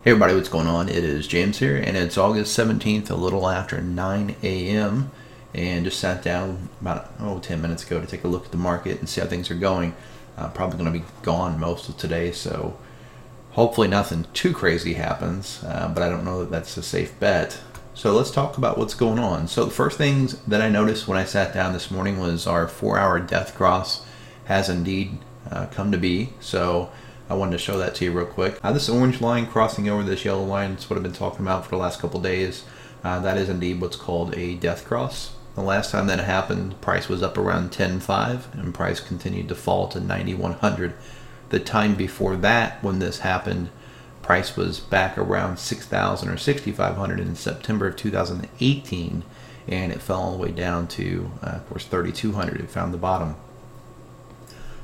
Hey everybody, what's going on? It is James here, and it's August 17th, a little after 9 a.m. and just sat down about 10 minutes ago to take a look at the market and see how things are going. Probably going to be gone most of today, so hopefully nothing too crazy happens, but I don't know that that's a safe bet. So let's talk about what's going on. So the first things that I noticed when I sat down this morning was our 4-hour death cross has indeed come to be. So I wanted to show that to you real quick. This orange line crossing over this yellow line is what I've been talking about for the last couple days. That is indeed what's called a death cross. The last time that happened, price was up around 10.5 and price continued to fall to 9,100. The time before that, when this happened, price was back around 6,000 or 6,500 in September of 2018, and it fell all the way down to, of course, 3,200. It found the bottom.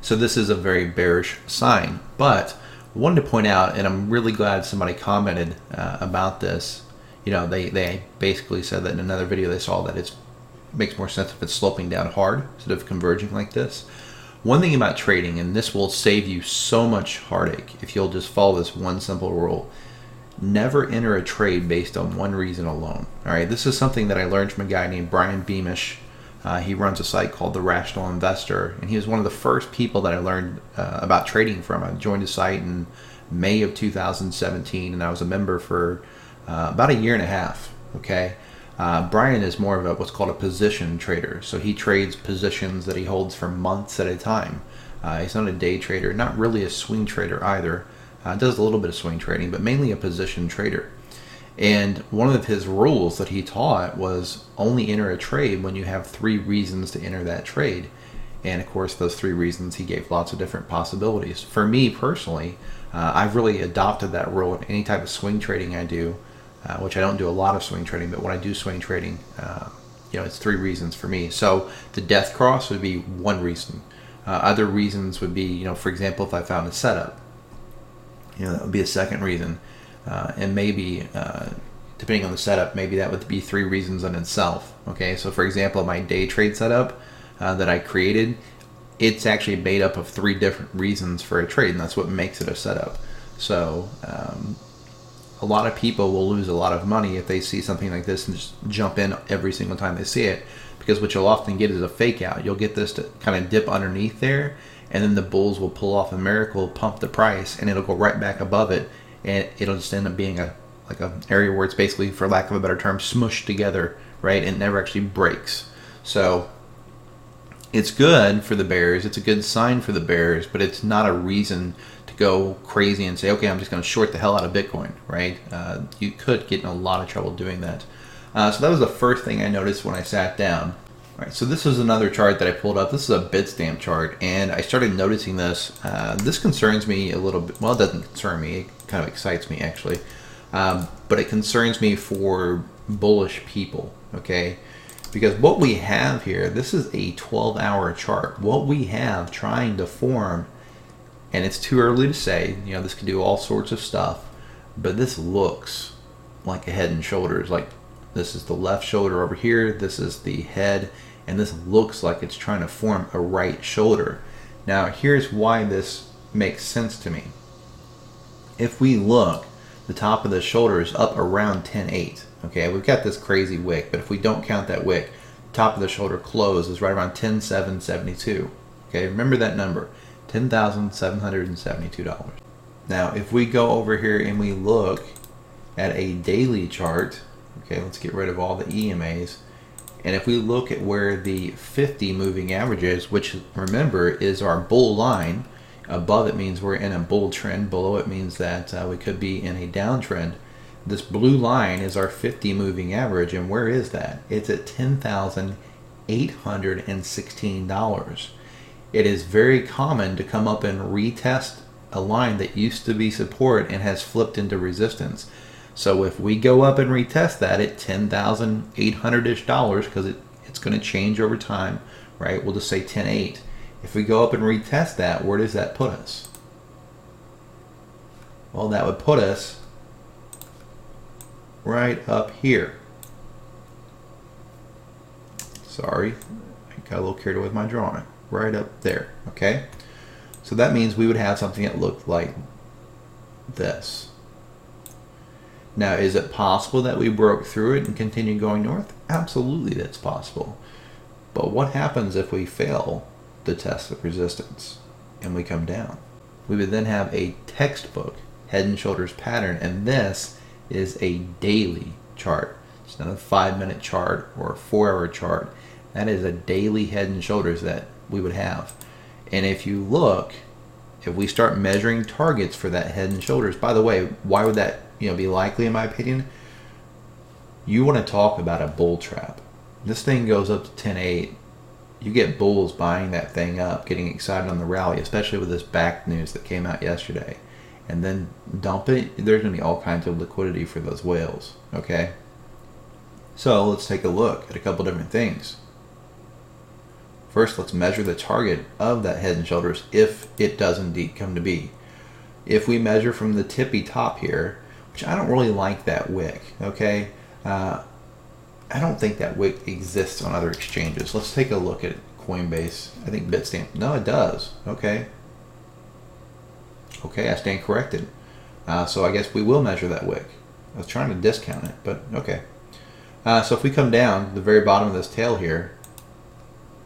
So this is a very bearish sign, but I wanted to point out, and I'm really glad somebody commented about this. You know, they basically said that in another video they saw that it makes more sense if it's sloping down hard instead of converging like this. One thing about trading, and this will save you so much heartache if you'll just follow this one simple rule: never enter a trade based on one reason alone. All right, this is something that I learned from a guy named Brian Beamish. He runs a site called The Rational Investor, and he was one of the first people that I learned about trading from. I joined the site in May of 2017, and I was a member for about a year and a half. Okay, Brian is more of what's called a position trader, so he trades positions that he holds for months at a time. He's not a day trader, not really a swing trader either. Does a little bit of swing trading, but mainly a position trader. And one of his rules that he taught was only enter a trade when you have 3 reasons to enter that trade. And of course, those 3 reasons, he gave lots of different possibilities. For me personally, I've really adopted that rule in any type of swing trading I do, which I don't do a lot of swing trading, but when I do swing trading, it's 3 reasons for me. So the death cross would be one reason. Other reasons would be, for example, if I found a setup, that would be a second reason. And maybe, depending on the setup, maybe that would be 3 reasons in itself. Okay, so for example, my day trade setup that I created, it's actually made up of 3 different reasons for a trade, and that's what makes it a setup. So a lot of people will lose a lot of money if they see something like this and just jump in every single time they see it, because what you'll often get is a fake out. You'll get this to kind of dip underneath there, and then the bulls will pull off a miracle, pump the price, and it'll go right back above it. And it'll just end up being like an area where it's basically, for lack of a better term, smushed together, right? It never actually breaks. So it's good for the bears. It's a good sign for the bears, but it's not a reason to go crazy and say, okay, I'm just going to short the hell out of Bitcoin, right? You could get in a lot of trouble doing that. So that was the first thing I noticed when I sat down. All right, so this is another chart that I pulled up. This is a Bitstamp chart, and I started noticing this. This concerns me a little bit. Well, it doesn't concern me. It kind of excites me, actually. But it concerns me for bullish people, okay? Because what we have here, this is a 12-hour chart. What we have trying to form, and it's too early to say, this could do all sorts of stuff, but this looks like a head and shoulders. Like, this is the left shoulder over here, this is the head, and this looks like it's trying to form a right shoulder. Now, here's why this makes sense to me. If we look, the top of the shoulder is up around 10.8. Okay, we've got this crazy wick, but if we don't count that wick, top of the shoulder close is right around 10,772. Okay, remember that number, $10,772. Now, if we go over here and we look at a daily chart, okay, let's get rid of all the EMAs. And if we look at where the 50 moving average is, which remember is our bull line, above it means we're in a bull trend, below it means that we could be in a downtrend. This blue line is our 50 moving average, and where is that? It's at $10,816. It is very common to come up and retest a line that used to be support and has flipped into resistance. So if we go up and retest that at $10,800-ish, because it's going to change over time, right? We'll just say 10.8. If we go up and retest that, where does that put us? Well, that would put us right up here. Sorry, I got a little carried away with my drawing. Right up there, okay? So that means we would have something that looked like this. Now, is it possible that we broke through it and continue going north? Absolutely, that's possible. But what happens if we fail the test of resistance and we come down? We would then have a textbook head and shoulders pattern, and this is a daily chart. It's not a 5-minute chart or a 4-hour chart. That is a daily head and shoulders that we would have. And if you look, if we start measuring targets for that head and shoulders, by the way, why would that be likely in my opinion? You want to talk about a bull trap. This thing goes up to 10.8. You get bulls buying that thing up, getting excited on the rally, especially with this back news that came out yesterday. And then dump it. There's going to be all kinds of liquidity for those whales. Okay? So let's take a look at a couple different things. First, let's measure the target of that head and shoulders if it does indeed come to be. If we measure from the tippy top here, which I don't really like that wick, okay? I don't think that wick exists on other exchanges. Let's take a look at Coinbase. I think Bitstamp. No, it does. Okay. Okay, I stand corrected. So I guess we will measure that wick. I was trying to discount it, but okay. So if we come down to the very bottom of this tail here,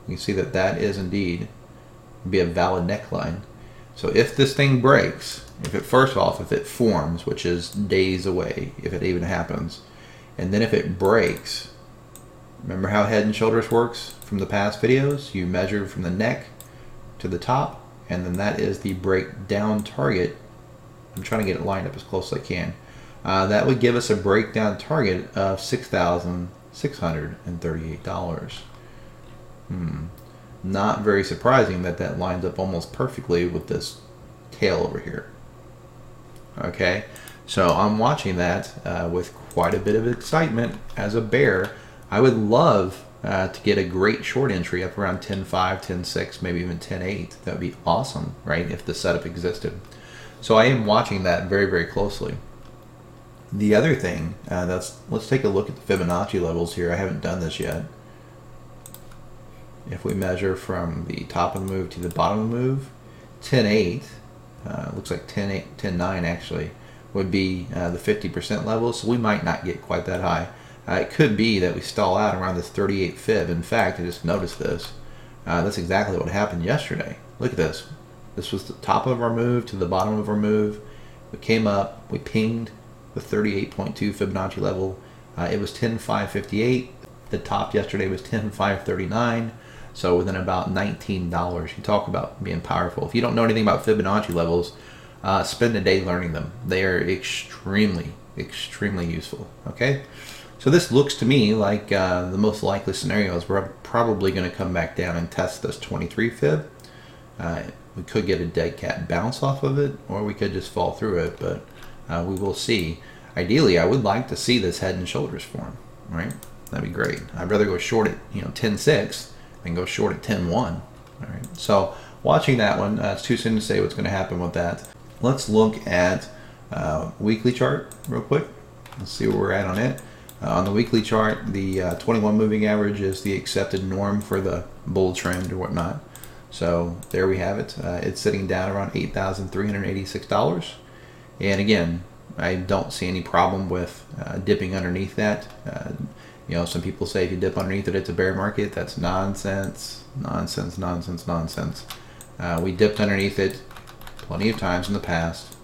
you can see that that is indeed be a valid neckline. So if this thing breaks, if it forms, which is days away, if it even happens, and then if it breaks, remember how head and shoulders works from the past videos? You measure from the neck to the top, and then that is the breakdown target. I'm trying to get it lined up as close as I can. That would give us a breakdown target of $6,638. Not very surprising that that lines up almost perfectly with this tail over here. Okay, so I'm watching that with quite a bit of excitement as a bear. I would love to get a great short entry up around 10.5, 10.6, maybe even 10.8. That would be awesome, right, if the setup existed. So I am watching that very, very closely. The other thing, let's take a look at the Fibonacci levels here. I haven't done this yet. If we measure from the top of the move to the bottom of the move, 10.8, looks like 10.8, 10.9 actually, would be the 50% level, so we might not get quite that high. It could be that we stall out around this 38 fib. In fact, I just noticed this. That's exactly what happened yesterday. Look at this. This was the top of our move to the bottom of our move. We came up, we pinged the 38.2 Fibonacci level. It was 10.558. The top yesterday was 10.539. So within about $19. You talk about being powerful. If you don't know anything about Fibonacci levels, spend a day learning them. They are extremely, extremely useful. Okay? So this looks to me like the most likely scenario is we're probably going to come back down and test this 23 fib. We could get a dead cat bounce off of it, or we could just fall through it, but we will see. Ideally, I would like to see this head and shoulders form, right? That'd be great. I'd rather go short at 10.6 than go short at 10.1. All right. So watching that one, it's too soon to say what's going to happen with that. Let's look at weekly chart real quick. Let's see where we're at on it. On the weekly chart, the 21 moving average is the accepted norm for the bull trend or whatnot. So there we have it. It's sitting down around $8,386. And again, I don't see any problem with dipping underneath that. Some people say if you dip underneath it, it's a bear market. That's nonsense, nonsense, nonsense, nonsense. We dipped underneath it plenty of times in the past.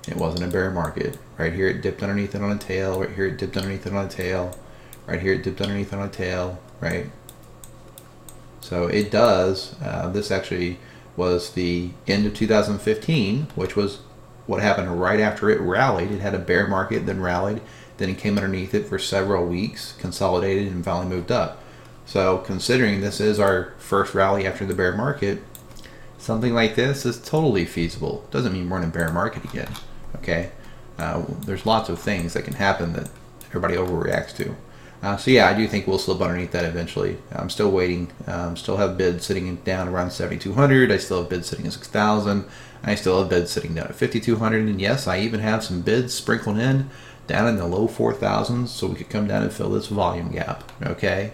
It wasn't a bear market. Right here it dipped underneath it on a tail. Right here it dipped underneath it on a tail. Right here it dipped underneath it on a tail. Right? So it does. This actually was the end of 2015, which was what happened right after it rallied. It had a bear market, then rallied. Then it came underneath it for several weeks, consolidated, and finally moved up. So considering this is our first rally after the bear market, something like this is totally feasible. Doesn't mean we're in a bear market again. Okay? There's lots of things that can happen that everybody overreacts to. So yeah, I do think we'll slip underneath that eventually. I'm still waiting. Still have bids sitting down around 7,200. I still have bids sitting at 6,000. I still have bids sitting down at 5,200. And yes, I even have some bids sprinkled in down in the low 4,000s, so we could come down and fill this volume gap. Okay?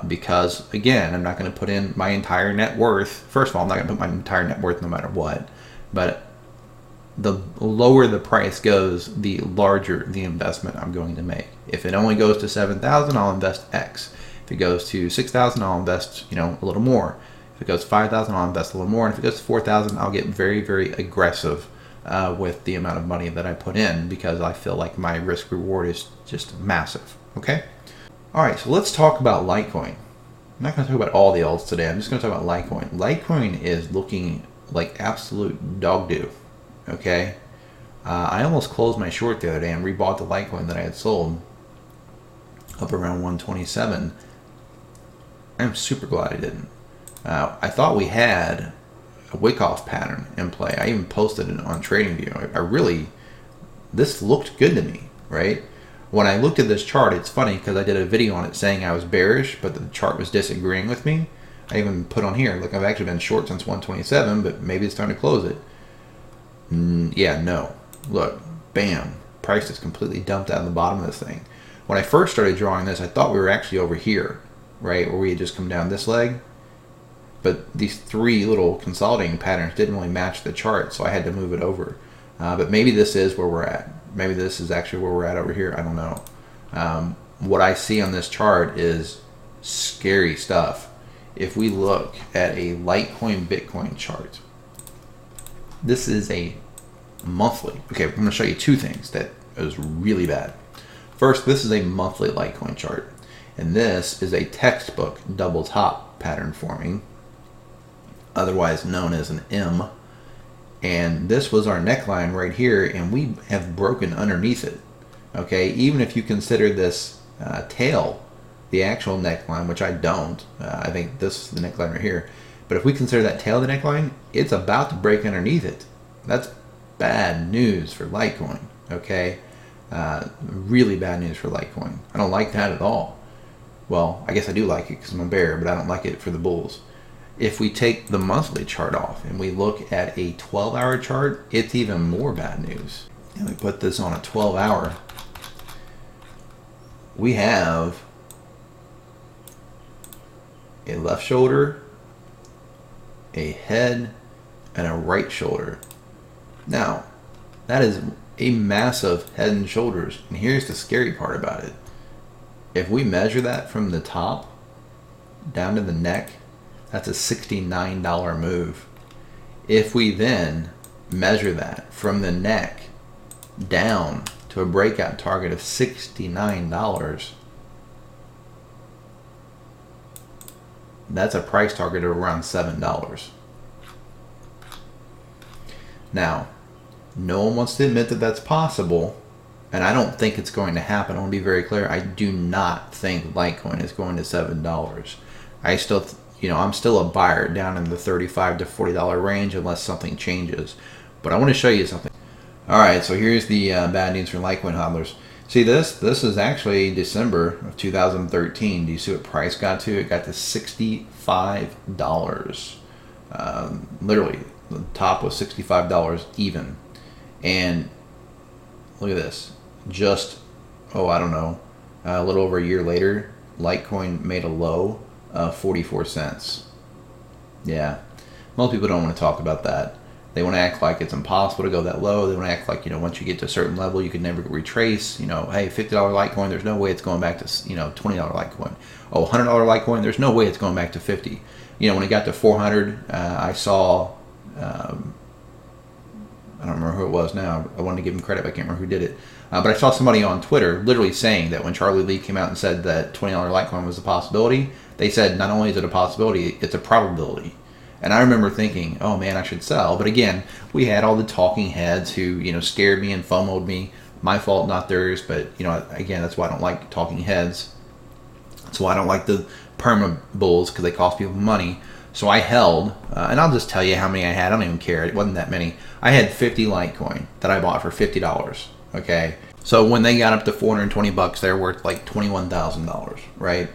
Because again, I'm not going to put in my entire net worth. First of all, I'm not going to put my entire net worth no matter what. But the lower the price goes, the larger the investment I'm going to make. If it only goes to 7,000, I'll invest X. If it goes to 6,000, I'll invest, a little more. If it goes to 5,000, I'll invest a little more. And if it goes to 4,000, I'll get very, very aggressive with the amount of money that I put in, because I feel like my risk reward is just massive. Okay? All right, so let's talk about Litecoin. I'm not going to talk about all the alts today. I'm just going to talk about Litecoin. Litecoin is looking like absolute dog doo. Okay? I almost closed my short the other day and rebought the Litecoin that I had sold up around 127. I'm super glad I didn't. I thought we had a wick-off pattern in play. I even posted it on TradingView. This looked good to me, right? When I looked at this chart, it's funny because I did a video on it saying I was bearish, but the chart was disagreeing with me. I even put on here, look, I've actually been short since 127, but maybe it's time to close it. Yeah, no. Look, bam. Price is completely dumped out of the bottom of this thing. When I first started drawing this, I thought we were actually over here, right, where we had just come down this leg. But these three little consolidating patterns didn't really match the chart, so I had to move it over. But maybe this is where we're at. Maybe this is actually where we're at over here. I don't know. What I see on this chart is scary stuff. If we look at a Litecoin Bitcoin chart, this is a monthly. Okay, I'm going to show you two things that is really bad. First, this is a monthly Litecoin chart, and this is a textbook double top pattern forming, otherwise known as an M. And this was our neckline right here, and we have broken underneath it. Okay, even if you consider this tail the actual neckline, which I don't, I think this is the neckline right here. But if we consider that tail the neckline, it's about to break underneath it. That's bad news for Litecoin. Okay, really bad news for Litecoin. I don't like that at all. Well, I guess I do like it because I'm a bear, but I don't like it for the bulls. If we take the monthly chart off and we look at a 12-hour chart, it's even more bad news. And we put this on a 12-hour. We have a left shoulder, a head, and a right shoulder. Now, that is a massive head and shoulders. And here's the scary part about it. If we measure that from the top down to the neck, that's a $69 move. If we then measure that from the neck down to a breakout target of $69, that's a price target of around $7. Now, no one wants to admit that that's possible, and I don't think it's going to happen. I want to be very clear. I do not think Litecoin is going to $7. I'm still a buyer down in the $35 to $40 range unless something changes. But I want to show you something. All right, so here's the bad news for Litecoin hodlers. See this? This is actually December of 2013. Do you see what price got to? It got to $65. Literally, the top was $65 even. And look at this. Just, a little over a year later, Litecoin made a low of 44 cents. Yeah, most people don't want to talk about that. They want to act like it's impossible to go that low. They want to act like, once you get to a certain level, you can never retrace. Hey, $50 Litecoin, there's no way it's going back to, $20 Litecoin. Oh, $100 Litecoin, there's no way it's going back to 50. When it got to 400, I saw, I don't remember who it was now. I wanted to give him credit, but I can't remember who did it. But I saw somebody on Twitter literally saying that when Charlie Lee came out and said that $20 Litecoin was a possibility, they said not only is it a possibility, it's a probability. And I remember thinking, oh man, I should sell. But again, we had all the talking heads who, scared me and FOMO'd me. My fault, not theirs. But, again, that's why I don't like talking heads. That's why I don't like the perma bulls, because they cost people money. So I held, and I'll just tell you how many I had. I don't even care. It wasn't that many. I had 50 Litecoin that I bought for $50. Okay. So when they got up to $420, they're worth like $21,000, right?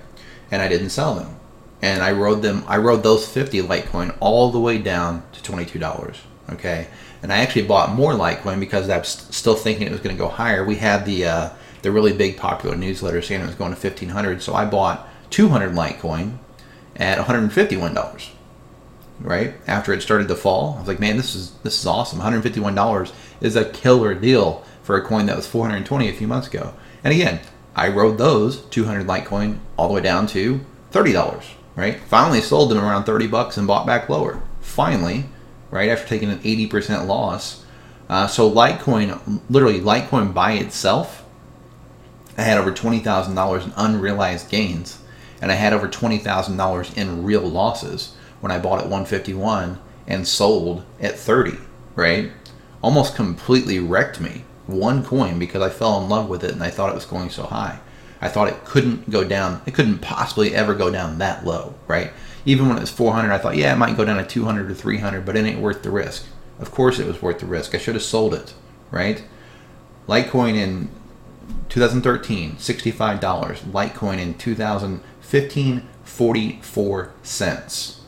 And I didn't sell them. And I rode those 50 Litecoin all the way down to $22. Okay. And I actually bought more Litecoin because I was still thinking it was going to go higher. We had the really big popular newsletter saying it was going to 1,500. So I bought 200 Litecoin at $151. right? After it started to fall, I was like, man, this is awesome. $151 is a killer deal for a coin that was $420 a few months ago. And again, I rode those 200 Litecoin all the way down to $30, right? Finally sold them around $30 and bought back lower. Finally, right after taking an 80% loss. So Litecoin, literally Litecoin by itself, I had over $20,000 in unrealized gains, and I had over $20,000 in real losses when I bought at 151 and sold at 30, right? Almost completely wrecked me. One coin, because I fell in love with it and I thought it was going so high. I thought it couldn't go down. It couldn't possibly ever go down that low, right? Even when it was 400, I thought, yeah, it might go down to 200 or 300, but it ain't worth the risk. Of course it was worth the risk. I should have sold it, right? Litecoin in 2013, $65. Litecoin in 2015, 44 cents.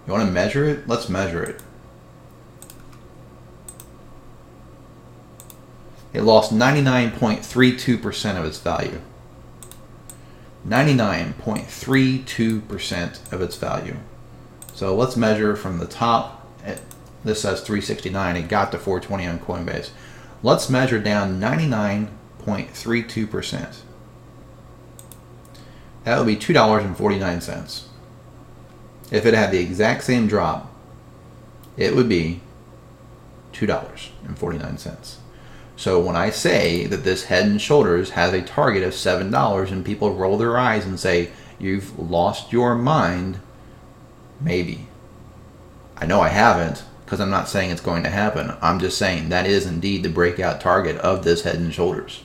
You want to measure it? Let's measure it. It lost 99.32% of its value. 99.32% of its value. So let's measure from the top. This says 369. It got to 420 on Coinbase. Let's measure down 99.32%. That would be $2.49. If it had the exact same drop, it would be $2.49. So when I say that this Head and Shoulders has a target of $7 and people roll their eyes and say, you've lost your mind, maybe. I know I haven't, because I'm not saying it's going to happen. I'm just saying that is indeed the breakout target of this Head and Shoulders.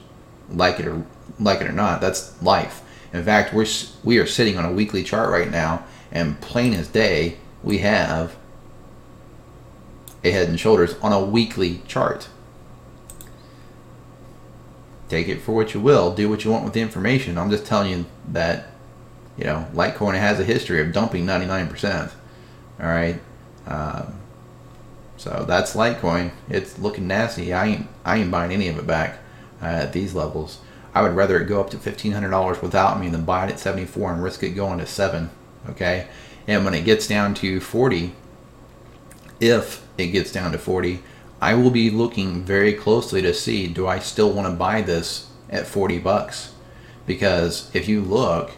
Like it or not, that's life. In fact, we are sitting on a weekly chart right now, and plain as day, we have a Head and Shoulders on a weekly chart. Take it for what you will. Do what you want with the information. I'm just telling you that, you know, Litecoin has a history of dumping 99%. All right. So that's Litecoin. It's looking nasty. I ain't buying any of it back at these levels. I would rather it go up to $1,500 without me than buy it at 74 and risk it going to 7. Okay. And when it gets down to 40, if it gets down to 40, I will be looking very closely to see, do I still want to buy this at $40? Because if you look,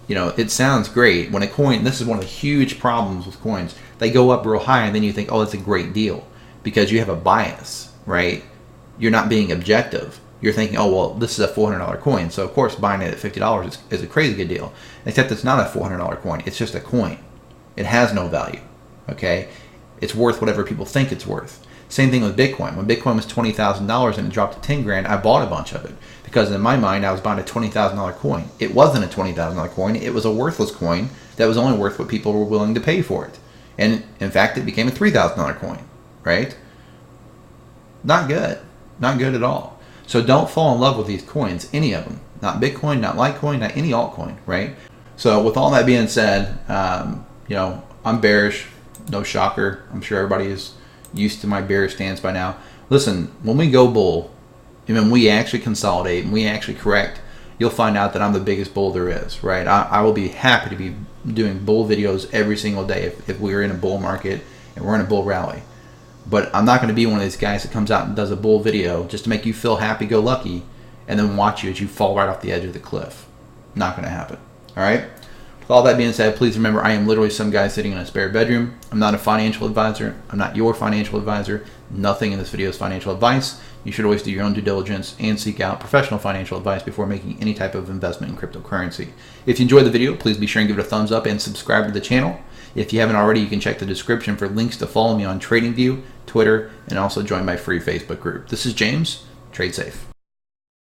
you know, it sounds great. When a coin, this is one of the huge problems with coins. They go up real high and then you think, oh, it's a great deal. Because you have a bias, right? You're not being objective. You're thinking, oh, well, this is a $400 coin. So, of course, buying it at $50 is a crazy good deal. Except it's not a $400 coin. It's just a coin. It has no value, okay? It's worth whatever people think it's worth. Same thing with Bitcoin. When Bitcoin was $20,000 and it dropped to 10 grand, I bought a bunch of it because in my mind I was buying a $20,000 coin. It wasn't a $20,000 coin. It was a worthless coin that was only worth what people were willing to pay for it. And in fact, it became a $3,000 coin, right? Not good. Not good at all. So don't fall in love with these coins, any of them. Not Bitcoin, not Litecoin, not any altcoin, right? So with all that being said, you know, I'm bearish. No shocker. I'm sure everybody is used to my bearish stance by now. Listen, when we go bull, and when we actually consolidate and we actually correct, you'll find out that I'm the biggest bull there is, right? I will be happy to be doing bull videos every single day if we're in a bull market and we're in a bull rally. But I'm not going to be one of these guys that comes out and does a bull video just to make you feel happy-go-lucky and then watch you as you fall right off the edge of the cliff. Not going to happen, all right? With all that being said, please remember I am literally some guy sitting in a spare bedroom. I'm not a financial advisor. I'm not your financial advisor. Nothing in this video is financial advice. You should always do your own due diligence and seek out professional financial advice before making any type of investment in cryptocurrency. If you enjoyed the video, please be sure and give it a thumbs up and subscribe to the channel. If you haven't already, you can check the description for links to follow me on TradingView, Twitter, and also join my free Facebook group. This is James. Trade safe.